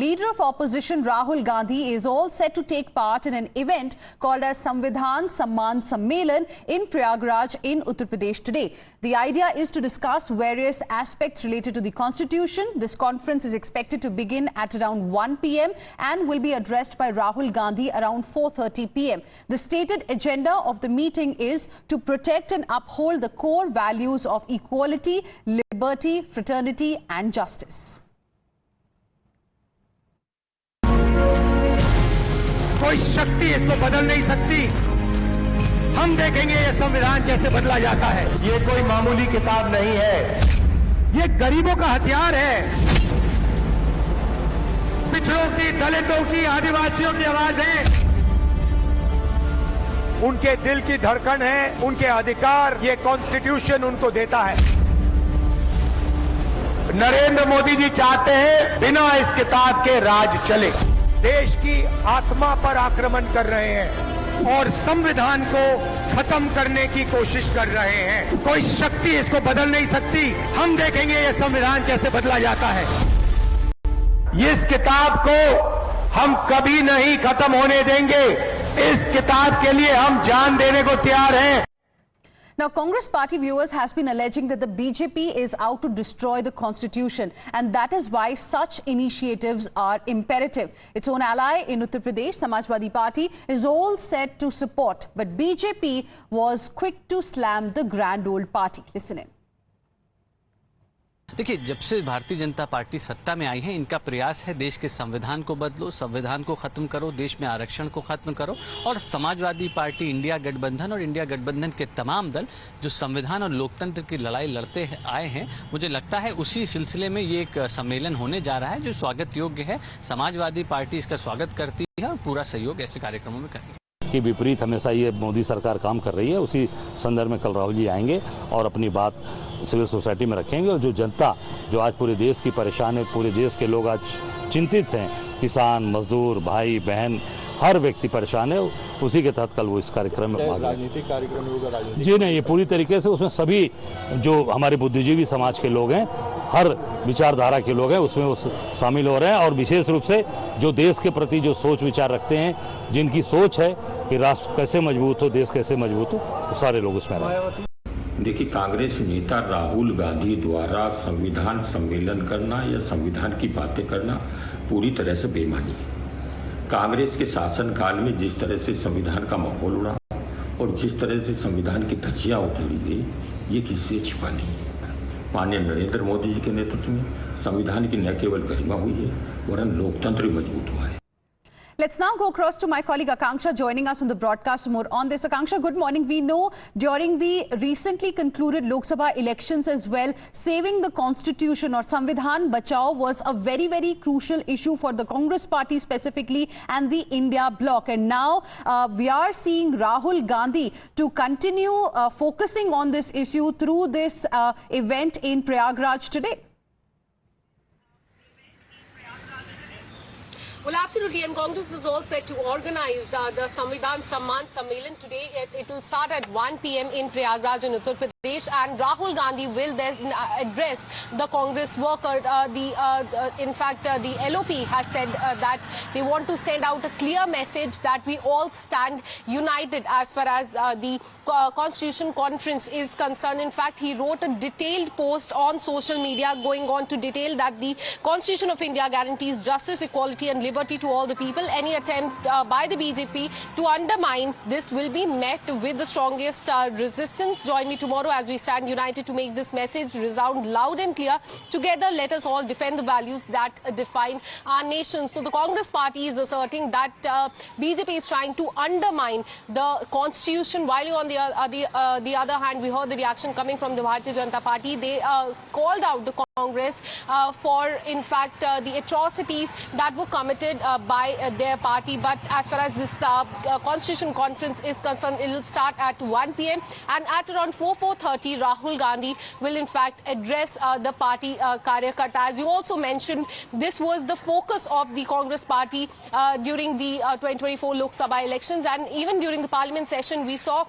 leader of opposition Rahul Gandhi is all set to take part in an event called as Samvidhan Samman Sammelan in Prayagraj in Uttar Pradesh today. The idea is to discuss various aspects related to the constitution. This conference is expected to begin at around 1 p.m. and will be addressed by Rahul Gandhi around 4:30 p.m. The stated agenda of the meeting is to protect and uphold the core values of equality, liberty, fraternity and justice. कोई शक्ति इसको बदल नहीं सकती। हम देखेंगे ये संविधान कैसे बदला जाता है। ये कोई मामूली किताब नहीं है, ये गरीबों का हथियार है। पिछड़ों की, दलितों की, आदिवासियों की आवाज है, उनके दिल की धड़कन है, उनके अधिकार ये कॉन्स्टिट्यूशन उनको देता है। नरेंद्र मोदी जी चाहते हैं बिना इस किताब के राज चले। देश की आत्मा पर आक्रमण कर रहे हैं और संविधान को खत्म करने की कोशिश कर रहे हैं। कोई शक्ति इसको बदल नहीं सकती। हम देखेंगे ये संविधान कैसे बदला जाता है। इस किताब को हम कभी नहीं खत्म होने देंगे। इस किताब के लिए हम जान देने को तैयार हैं। Now, Congress party viewers has been alleging that the BJP is out to destroy the constitution, and that is why such initiatives are imperative. Its own ally in Uttar Pradesh, Samajwadi Party, is all set to support, but BJP was quick to slam the grand old party. Listen in. देखिए, जब से Bharatiya Janata party सत्ता में आई है, इनका प्रयास है देश के संविधान को बदलो, संविधान को खत्म करो, देश में आरक्षण को खत्म करो। और समाजवादी पार्टी, इंडिया गठबंधन और इंडिया गठबंधन के तमाम दल जो संविधान और लोकतंत्र की लड़ाई लड़ते आए हैं, मुझे लगता है उसी सिलसिले में ये एक सम्मेलन होने जा रहा है जो स्वागत योग्य है। समाजवादी पार्टी इसका स्वागत करती है और पूरा सहयोग ऐसे कार्यक्रमों में करेगी। के विपरीत हमेशा ये मोदी सरकार काम कर रही है। उसी संदर्भ में कल राहुल जी आएंगे और अपनी बात सिविल सोसाइटी में रखेंगे। और जो जनता जो आज पूरे देश की परेशान है, पूरे देश के लोग आज चिंतित हैं, किसान, मजदूर, भाई बहन, हर व्यक्ति परेशान है, उसी के तहत कल वो इस कार्यक्रम में भाग राजनीतिक कार्यक्रम होगा। जी नहीं, ये पूरी तरीके से उसमें सभी जो हमारे बुद्धिजीवी समाज के लोग हैं, हर विचारधारा के लोग हैं, उसमें वो शामिल हो रहे हैं। और विशेष रूप से जो देश के प्रति जो सोच विचार रखते हैं, जिनकी सोच है कि राष्ट्र कैसे मजबूत हो, देश कैसे मजबूत हो, वो सारे लोग उसमें रहे। देखिए, कांग्रेस नेता राहुल गांधी द्वारा संविधान सम्मेलन करना या संविधान की बातें करना पूरी तरह से बेईमानी है। कांग्रेस के शासनकाल में जिस तरह से संविधान का माहौल उड़ा और जिस तरह से संविधान की धज्जियां उधेड़ी गई, ये किसी से छिपा नहीं है। माननीय नरेंद्र मोदी जी के नेतृत्व में संविधान की न केवल गरिमा हुई है, वरन लोकतंत्र भी मजबूत हुआ है। Let's now go across to my colleague Akanksha joining us on the broadcast for more on this. Akanksha, good morning. We know during the recently concluded Lok Sabha elections as well, saving the constitution or Samvidhan Bachao was a very, very crucial issue for the Congress party specifically and the India bloc. And now we are seeing Rahul Gandhi to continue focusing on this issue through this event in Prayagraj today. Well, absolutely, and Congress is all set to organize the Samvidhan Samman Sammelan today. It will start at 1 p.m. in Prayagraj in Uttar Pradesh, and Rahul Gandhi will then address the Congress worker. In fact, the LOP has said that they want to send out a clear message that we all stand united as far as the Constitution Conference is concerned. In fact, he wrote a detailed post on social media going on to detail that the Constitution of India guarantees justice, equality and liberty to all the people. Any attempt by the BJP to undermine this will be met with the strongest resistance. Join me tomorrow as we stand united to make this message resound loud and clear. Together, let us all defend the values that define our nation. So the Congress party is asserting that BJP is trying to undermine the constitution, while on the other hand, we heard the reaction coming from the Bharatiya Janata Party. They called out the Congress for, in fact, the atrocities that were committed by their party. But as far as this Constitution Conference is concerned, it will start at 1 p.m. and at around 4:30, Rahul Gandhi will in fact address the party Karyakarta. As you also mentioned, this was the focus of the Congress party during the 2024 Lok Sabha elections, and even during the Parliament session, we saw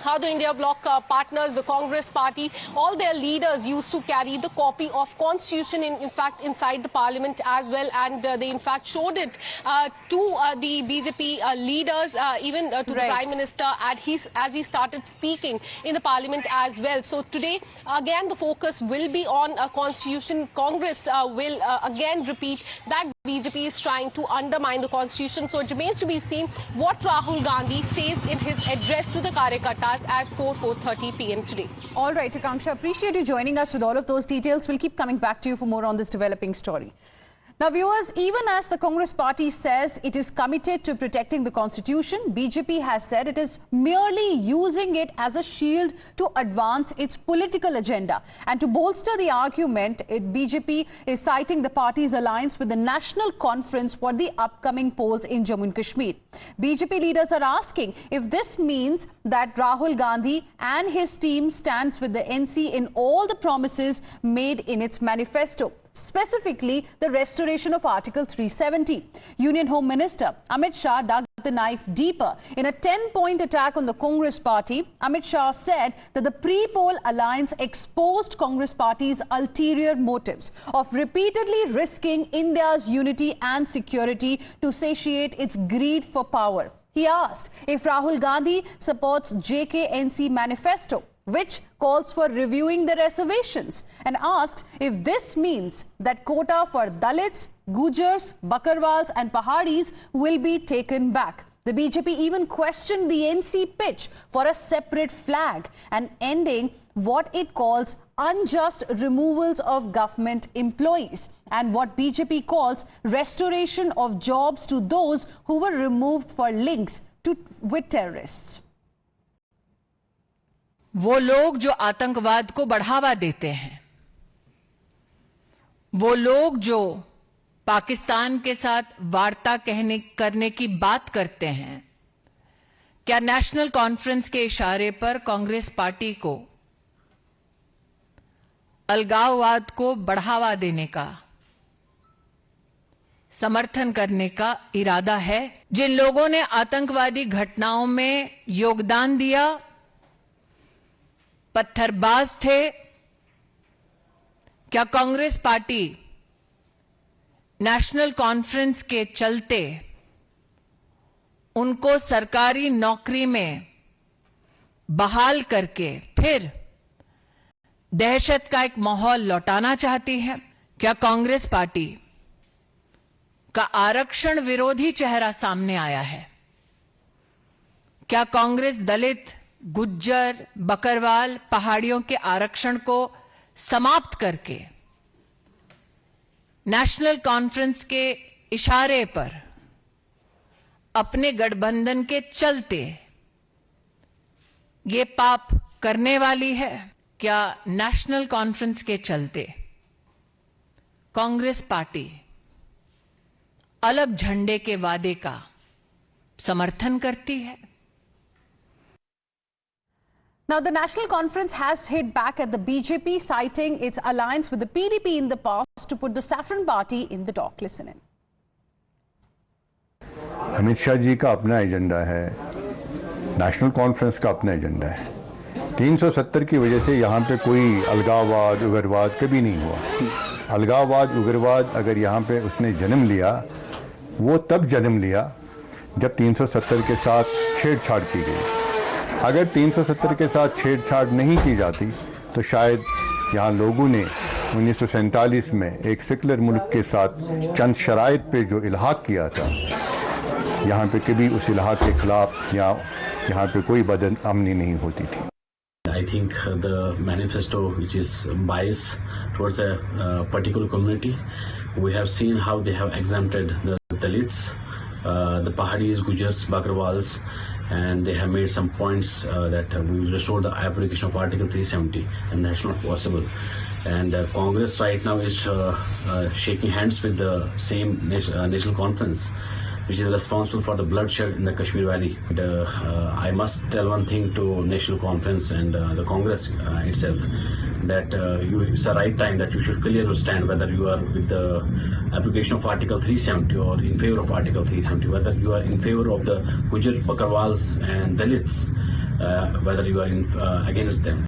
Dikhado India Bloc partners, the Congress Party, all their leaders used to carry the copy of Constitution in fact inside the Parliament as well, and they in fact showed it to the BJP leaders, even to the Prime Minister as he started speaking in the Parliament as well. So today again the focus will be on Constitution. Congress will again repeat that BJP is trying to undermine the Constitution. So it remains to be seen what Rahul Gandhi says in his address to the Karyakattas at 4:30 p.m. today. All right, Akanksha, appreciate you joining us with all of those details. We'll keep coming back to you for more on this developing story. Now, viewers, even as the Congress party says it is committed to protecting the Constitution, BJP has said it is merely using it as a shield to advance its political agenda. And to bolster the argument, BJP is citing the party's alliance with the National Conference for the upcoming polls in Jammu and Kashmir. BJP leaders are asking if this means that Rahul Gandhi and his team stands with the NC in all the promises made in its manifesto, specifically the restoration of Article 370. Union Home Minister Amit Shah dug the knife deeper. In a 10-point attack on the Congress party, Amit Shah said that the pre-poll alliance exposed Congress party's ulterior motives of repeatedly risking India's unity and security to satiate its greed for power. He asked if Rahul Gandhi supports JKNC manifesto, which calls for reviewing the reservations, and asked if this means that quota for Dalits, Gujars, Bakarwals and Pahadis will be taken back. The BJP even questioned the NC pitch for a separate flag and ending what it calls unjust removals of government employees and what BJP calls restoration of jobs to those who were removed for links with terrorists. वो लोग जो आतंकवाद को बढ़ावा देते हैं, वो लोग जो पाकिस्तान के साथ वार्ता करने की बात करते हैं, क्या नेशनल कॉन्फ्रेंस के इशारे पर कांग्रेस पार्टी को अलगाववाद को बढ़ावा देने का, समर्थन करने का इरादा है? जिन लोगों ने आतंकवादी घटनाओं में योगदान दिया, पत्थरबाज थे, क्या कांग्रेस पार्टी नेशनल कॉन्फ्रेंस के चलते उनको सरकारी नौकरी में बहाल करके फिर दहशत का एक माहौल लौटाना चाहती है? क्या कांग्रेस पार्टी का आरक्षण विरोधी चेहरा सामने आया है? क्या कांग्रेस दलित, गुज्जर, बकरवाल, पहाड़ियों के आरक्षण को समाप्त करके नेशनल कॉन्फ्रेंस के इशारे पर अपने गठबंधन के चलते ये पाप करने वाली है? क्या नेशनल कॉन्फ्रेंस के चलते कांग्रेस पार्टी अलग झंडे के वादे का समर्थन करती है? Now, the National Conference has hit back at the BJP, citing its alliance with the PDP in the past to put the Saffron Party in the dock. Listen in. Amit Shah ji का अपना एजेंडा है, नेशनल कॉन्फ्रेंस का अपना agenda है। 370 की वजह से यहाँ पे कोई अलगाववाद, उग्रवाद कभी नहीं हुआ। अलगाववाद, उग्रवाद अगर यहाँ पे उसने जन्म लिया, वो तब जन्म लिया जब 370 के साथ छेड़छाड़ की गई। अगर 370 के साथ छेड़छाड़ नहीं की जाती तो शायद यहाँ लोगों ने 1947 में एक सेकुलर मुल्क के साथ चंद शराइत पे जो इल्हाक किया था, यहाँ पे कभी उस इल्हाक के खिलाफ या यहाँ पे कोई बदअमनी नहीं होती थी। I think the manifesto, which is biased towards a particular community, we have seen how they have exempted the Dalits, the Pahadis, Gujars, Bakarwals, and they have made some points that we will restore the application of Article 370, and that's not possible. And Congress right now is shaking hands with the same national conference, which is responsible for the bloodshed in the Kashmir Valley. And, I must tell one thing to National Conference and the Congress itself, that it's the right time that you should clearly stand whether you are with the application of Article 370 or in favor of Article 370, whether you are in favor of the Gujar, Bakarwals and Dalits, whether you are against them.